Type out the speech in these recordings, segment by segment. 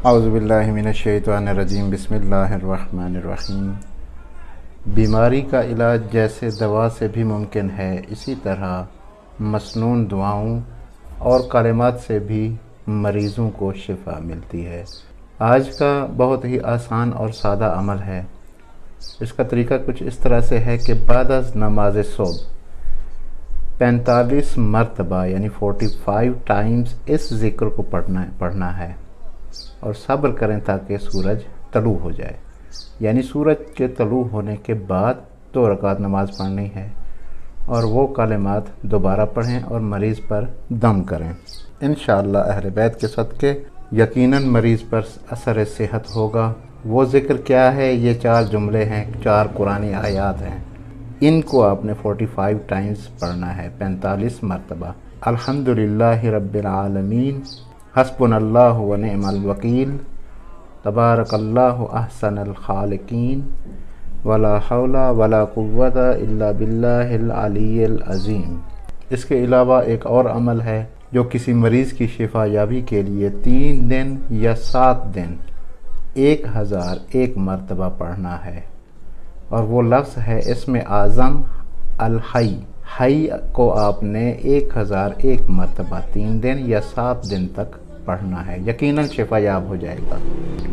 اعوذ باللہ من الشیطان الرجیم، بسم اللہ الرحمن الرحیم۔ بیماری کا علاج جیسے دوا سے بھی ممکن ہے، اسی طرح مسنون دعاؤں اور کلمات سے بھی مریضوں کو شفا ملتی ہے۔ آج کا بہت ہی آسان اور سادہ عمل ہے۔ اس کا طریقہ کچھ اس طرح سے ہے کہ بعد از نماز صبح 45 مرتبہ یعنی 45 ٹائمز اس ذکر کو پڑھنا ہے اور صبر کریں تاکہ سورج طلوع ہو جائے، یعنی سورج کے طلوع ہونے کے بعد 2 رکعت نماز پڑھنی ہے اور وہ کلمات دوبارہ پڑھیں اور مریض پر دم کریں۔ انشاءاللہ اہل بیت کے صدقے یقیناً مریض پر اثر صحت ہوگا۔ وہ ذکر کیا ہے؟ یہ 4 جملے ہیں، 4 قرآنی آیات ہیں۔ ان کو آپ نے 45 ٹائمز پڑھنا ہے، 45 مرتبہ۔ الحمدللہ رب العالمین، حسبنا اللہ ونعم الوکیل، تبارک اللہ احسن الخالقین، ولا حول ولا قوت الا باللہ العلی العظیم۔ اس کے علاوہ ایک اور عمل ہے جو کسی مریض کی شفا یابی کے لیے 3 دن یا 7 دن 1001 مرتبہ پڑھنا ہے، اور وہ لفظ ہے اسم اعظم الحی۔ حی کو آپ نے 1001 مرتبہ 3 دن یا 7 دن تک پڑھنا ہے، یقیناً شفا یاب ہو جائے گا۔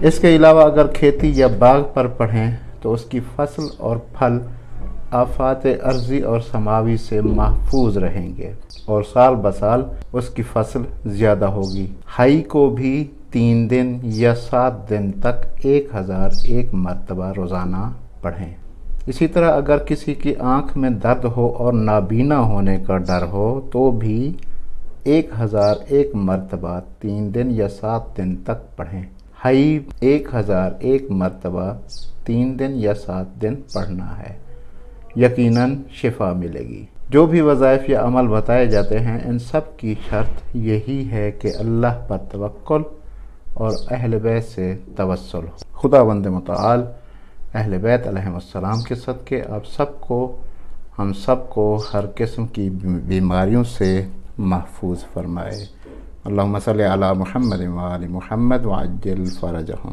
اس کے علاوہ اگر کھیتی یا باغ پر پڑھیں تو اس کی فصل اور پھل آفات ارضی اور سماوی سے محفوظ رہیں گے اور سال بسال اس کی فصل زیادہ ہوگی۔ حی کو بھی 3 دن یا 7 دن تک 1001 مرتبہ روزانہ پڑھیں۔ اسی طرح اگر کسی کی آنکھ میں درد ہو اور نابینا ہونے کا ڈر ہو تو بھی 1001 مرتبہ 3 دن یا 7 دن تک پڑھیں۔ حی 1001 مرتبہ 3 دن یا 7 دن پڑھنا ہے، یقیناً شفا ملے گی۔ جو بھی وظائف یا عمل بتائے جاتے ہیں، ان سب کی شرط یہی ہے کہ اللہ پر توکل اور اہل بیت سے توسل ہو۔ خداوند متعال اہل بیت علیہ السلام کے صدقے ہم سب کو ہر قسم کی بیماریوں سے محفوظ فرمائے۔ اللہم صلی علی محمد و آل محمد وعجل فرجہم۔